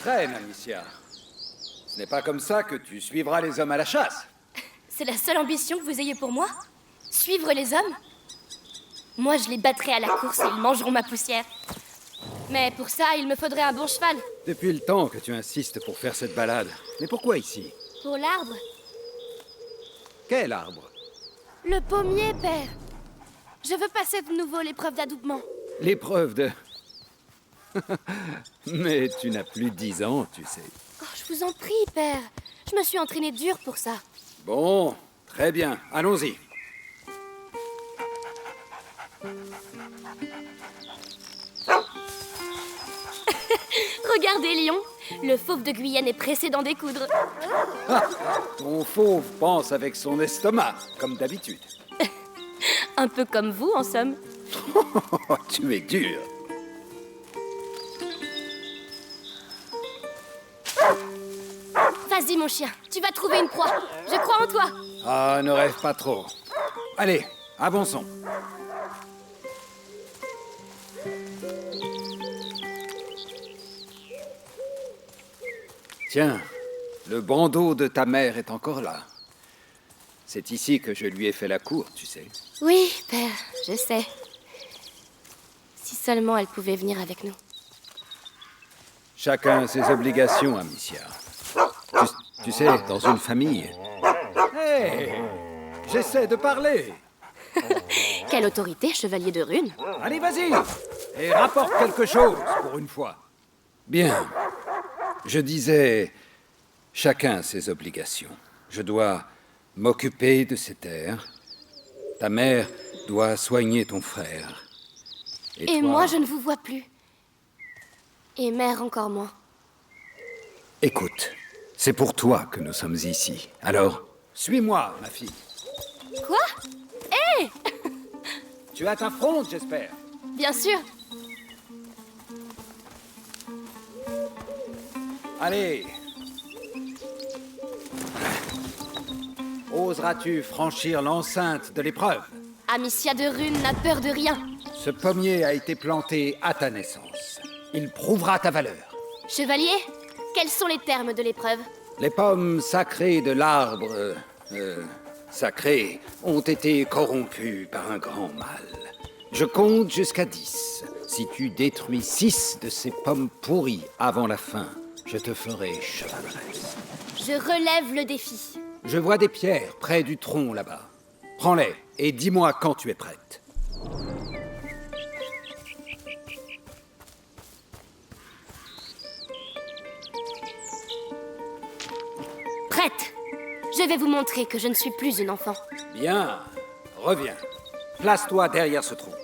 traînes, Amicia. Ce n'est pas comme ça que tu suivras les hommes à la chasse. C'est la seule ambition que vous ayez pour moi? Suivre les hommes? Moi, je les battrai à la course et ils mangeront ma poussière. Mais pour ça, il me faudrait un bon cheval. Depuis le temps que tu insistes pour faire cette balade. Mais pourquoi ici? Pour l'arbre? Quel arbre? Le pommier, père. Je veux passer de nouveau l'épreuve d'adoubement. L'épreuve de... Mais tu n'as plus 10 ans, tu sais. Oh, je vous en prie, père. Je me suis entraînée dur pour ça. Bon, très bien. Allons-y. Regardez, Lion. Le fauve de Guyenne est pressé d'en découdre. Ton fauve pense avec son estomac, comme d'habitude. Un peu comme vous, en somme. Tu es dur. Vas-y, mon chien. Tu vas trouver une proie. Je crois en toi. Ah, ne rêve pas trop. Allez, avançons. Tiens, le bandeau de ta mère est encore là. C'est ici que je lui ai fait la cour, tu sais. Oui, père, je sais. Si seulement elle pouvait venir avec nous. Chacun a ses obligations, Amicia. Tu sais, dans une famille... Hé, j'essaie de parler. Quelle autorité, chevalier de rune. Allez, vas-y, et rapporte quelque chose, pour une fois. Bien. Je disais, chacun a ses obligations. Je dois m'occuper de ces terres. Ta mère doit soigner ton frère. Et toi... moi, je ne vous vois plus. Et mère encore moins. Écoute, c'est pour toi que nous sommes ici. Alors, suis-moi, ma fille. Quoi? Hé! Tu as ta fronde, j'espère. Bien sûr. Allez. Oseras-tu franchir l'enceinte de l'épreuve? Amicia de Rune n'a peur de rien. Ce pommier a été planté à ta naissance. Il prouvera ta valeur. Chevalier, quels sont les termes de l'épreuve? Les pommes sacrées de l'arbre... sacré ont été corrompues par un grand mal. Je compte jusqu'à 10. Si tu détruis 6 de ces pommes pourries avant la fin, je te ferai chevaleresse. Je relève le défi. Je vois des pierres près du tronc là-bas. Prends-les et dis-moi quand tu es prête. Prête! Je vais vous montrer que je ne suis plus une enfant. Bien, reviens. Place-toi derrière ce tronc.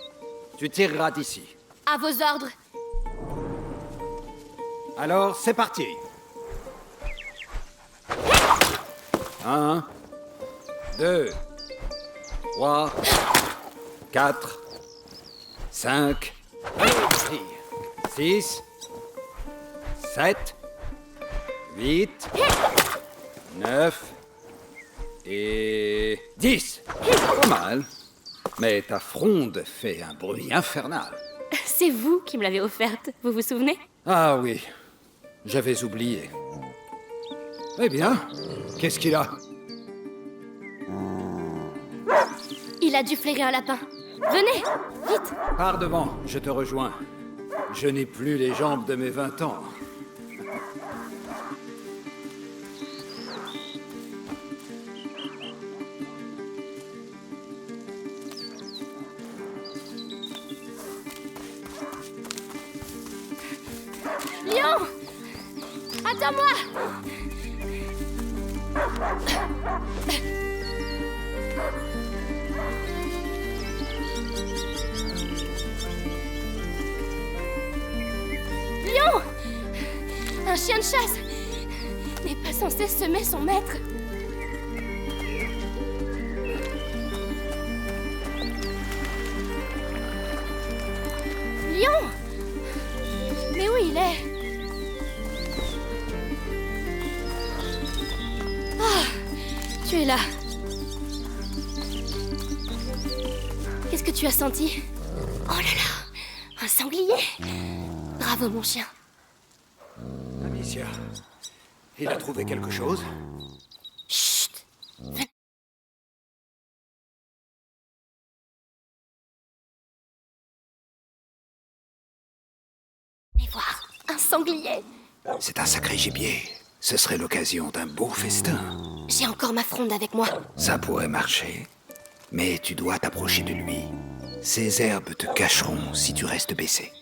Tu tireras d'ici. À vos ordres. Alors, c'est parti. 1, 2, 3, 4, 5, 6, 7, 8, 9 et 10. Pas mal. Mais ta fronde fait un bruit infernal. C'est vous qui me l'avez offerte, vous vous souvenez? Ah oui, j'avais oublié. Eh bien, qu'est-ce qu'il a? Il a dû flairer un lapin. Venez, vite! Pars devant, je te rejoins. Je n'ai plus les jambes de mes 20 ans. Lion! Attends-moi! Lion! Un chien de chasse n'est pas censé semer son maître. Lion! Mais où il est? Tu es là. Qu'est-ce que tu as senti? Oh là là, un sanglier. Bravo, mon chien. Amicia. Il a trouvé quelque chose? Chut. Venez voir, un sanglier. C'est un sacré gibier. Ce serait l'occasion d'un beau festin. J'ai encore ma fronde avec moi. Ça pourrait marcher. Mais tu dois t'approcher de lui. Ces herbes te cacheront si tu restes baissé.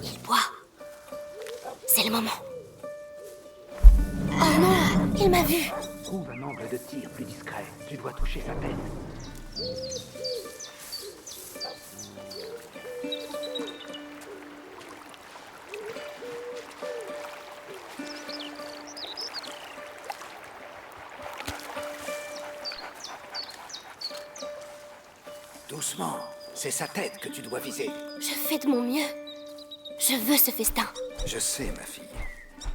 Il boit. C'est le moment. Oh non, il m'a vu. Trouve un angle de tir plus discret. Tu dois toucher sa tête. Doucement. C'est sa tête que tu dois viser. Je fais de mon mieux. Je veux ce festin. Je sais, ma fille.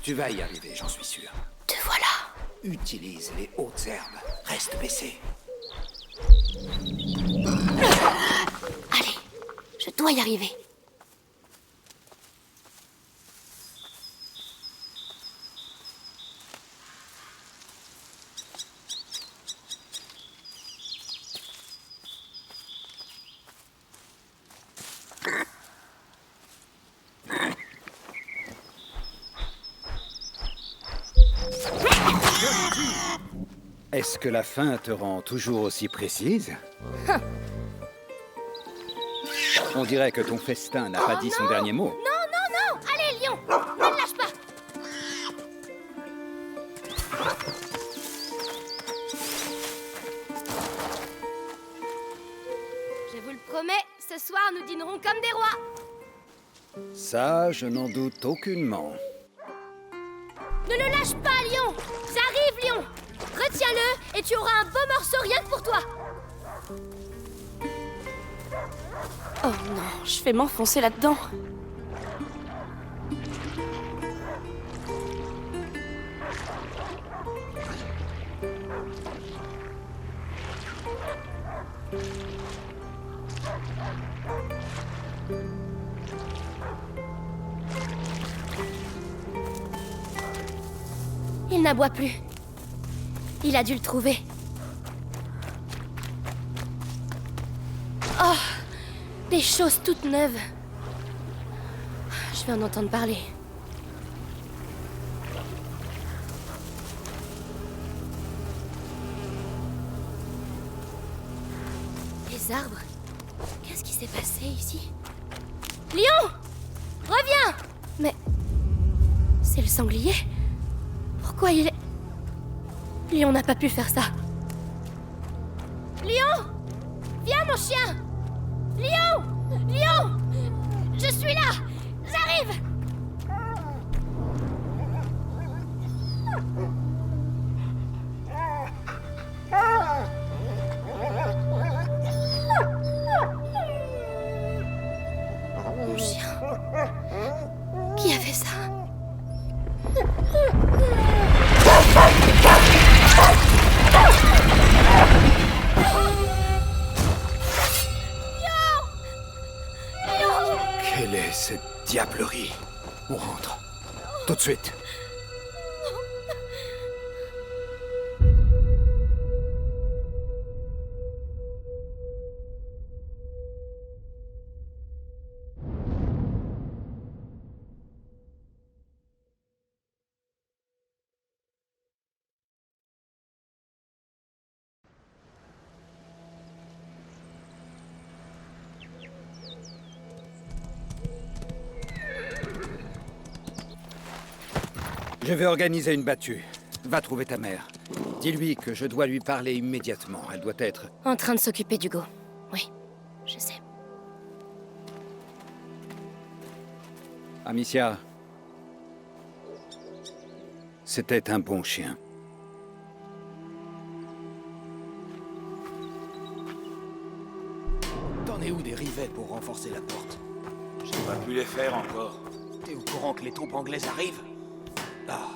Tu vas y arriver, j'en suis sûr. Te voilà. Utilise les hautes herbes. Reste baissé. Allez, je dois y arriver. Est-ce que la faim te rend toujours aussi précise? On dirait que ton festin n'a pas dit son dernier mot. Non, non, non. Allez, lion, ne le lâche pas. Je vous le promets, ce soir, nous dînerons comme des rois. Ça, je n'en doute aucunement. Ne le lâche pas, lion. J'arrive, lion. Retiens-le et tu auras un beau morceau rien que pour toi. Oh non, je vais m'enfoncer là-dedans. Il n'aboie plus. Il a dû le trouver. Oh, des choses toutes neuves. Je vais en entendre parler. Les arbres? Qu'est-ce qui s'est passé ici? Lion! Reviens! Mais... c'est le sanglier? Pourquoi il est... Lion n'a pas pu faire ça. Lion! Viens, mon chien! Lion! Lion! Je suis là! J'arrive! Mon chien... Qui a fait ça? Quelle est cette diablerie? On rentre. Tout de suite. Je vais organiser une battue. Va trouver ta mère. Dis-lui que je dois lui parler immédiatement. Elle doit être... En train de s'occuper d'Hugo. Oui, je sais. Amicia. C'était un bon chien. T'en es où des rivets pour renforcer la porte? J'ai pas pu les faire encore. T'es au courant que les troupes anglaises arrivent? Ah.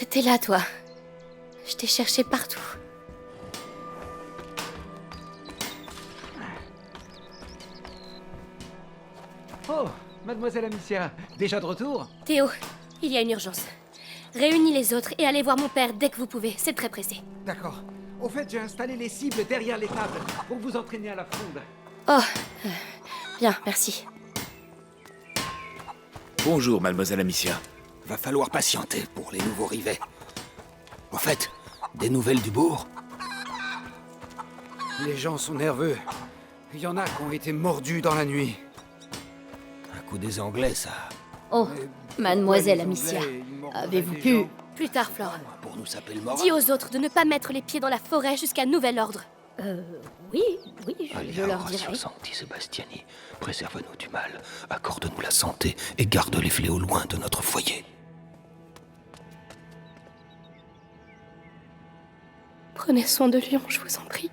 T'étais là, toi. Je t'ai cherché partout. Oh, mademoiselle Amicia, déjà de retour? Théo, il y a une urgence. Réunis les autres et allez voir mon père dès que vous pouvez. C'est très pressé. D'accord. Au fait, j'ai installé les cibles derrière les tables pour vous entraîner à la fronde. Oh, bien, merci. Bonjour, mademoiselle Amicia. Va falloir patienter pour les nouveaux rivets. En fait, des nouvelles du bourg? Les gens sont nerveux. Il y en a qui ont été mordus dans la nuit. Un coup des Anglais, ça. Oh, mademoiselle Ouais, les Amicia, Anglais, ils mordent avez-vous les pu... gens. Plus tard, Flore. Pour nous saper le moral. Dis aux autres de ne pas mettre les pieds dans la forêt jusqu'à nouvel ordre. Oui, je leur dirai. Sancti Sebastiani, préserve-nous du mal, accorde-nous la santé et garde les fléaux loin de notre foyer. Prenez soin de Lion, je vous en prie.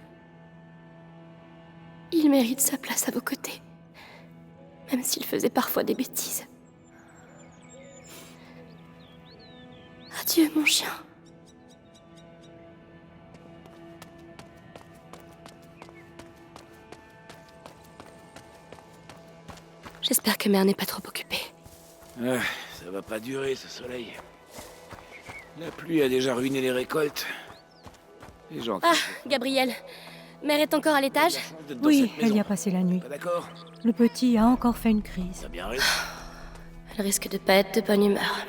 Il mérite sa place à vos côtés, même s'il faisait parfois des bêtises. Adieu, mon chien. J'espère que Mère n'est pas trop occupée. Ah, ça va pas durer, ce soleil. La pluie a déjà ruiné les récoltes. Les gens... Ah, Gabriel. Mère est encore à l'étage? Oui, elle y a passé la nuit. Pas d'accord? Le petit a encore fait une crise. T'as bien raison. Elle risque de pas être de bonne humeur.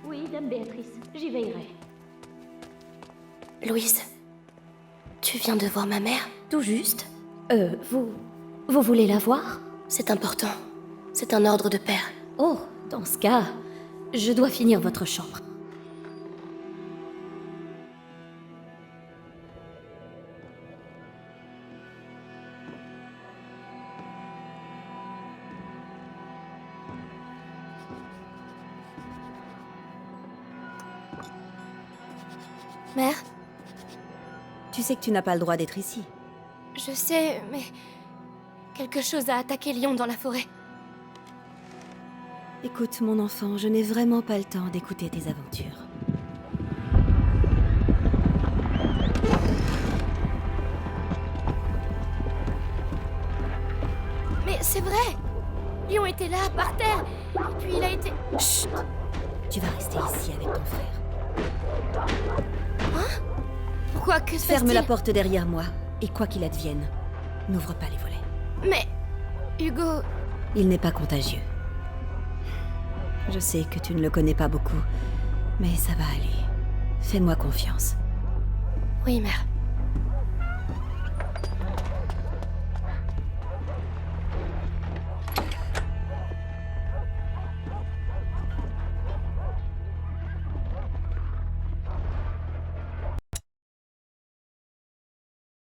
Oui, dame Béatrice, j'y veillerai. Louise, tu viens de voir ma mère? Tout juste. Vous voulez la voir? C'est important. C'est un ordre de père. Oh, dans ce cas, je dois finir votre chambre. Mère? Tu sais que tu n'as pas le droit d'être ici. Je sais, mais... quelque chose a attaqué Lion dans la forêt. Écoute, mon enfant, je n'ai vraiment pas le temps d'écouter tes aventures. Mais c'est vrai! Lion était là, par terre, et puis il a été... Chut! Tu vas rester ici avec ton frère. Hein? Pourquoi? Que se Ferme passe-t-il? la porte derrière moi, et quoi qu'il advienne, n'ouvre pas les volets. Mais... Hugo... Il n'est pas contagieux. Je sais que tu ne le connais pas beaucoup, mais ça va aller. Fais-moi confiance. Oui, mère.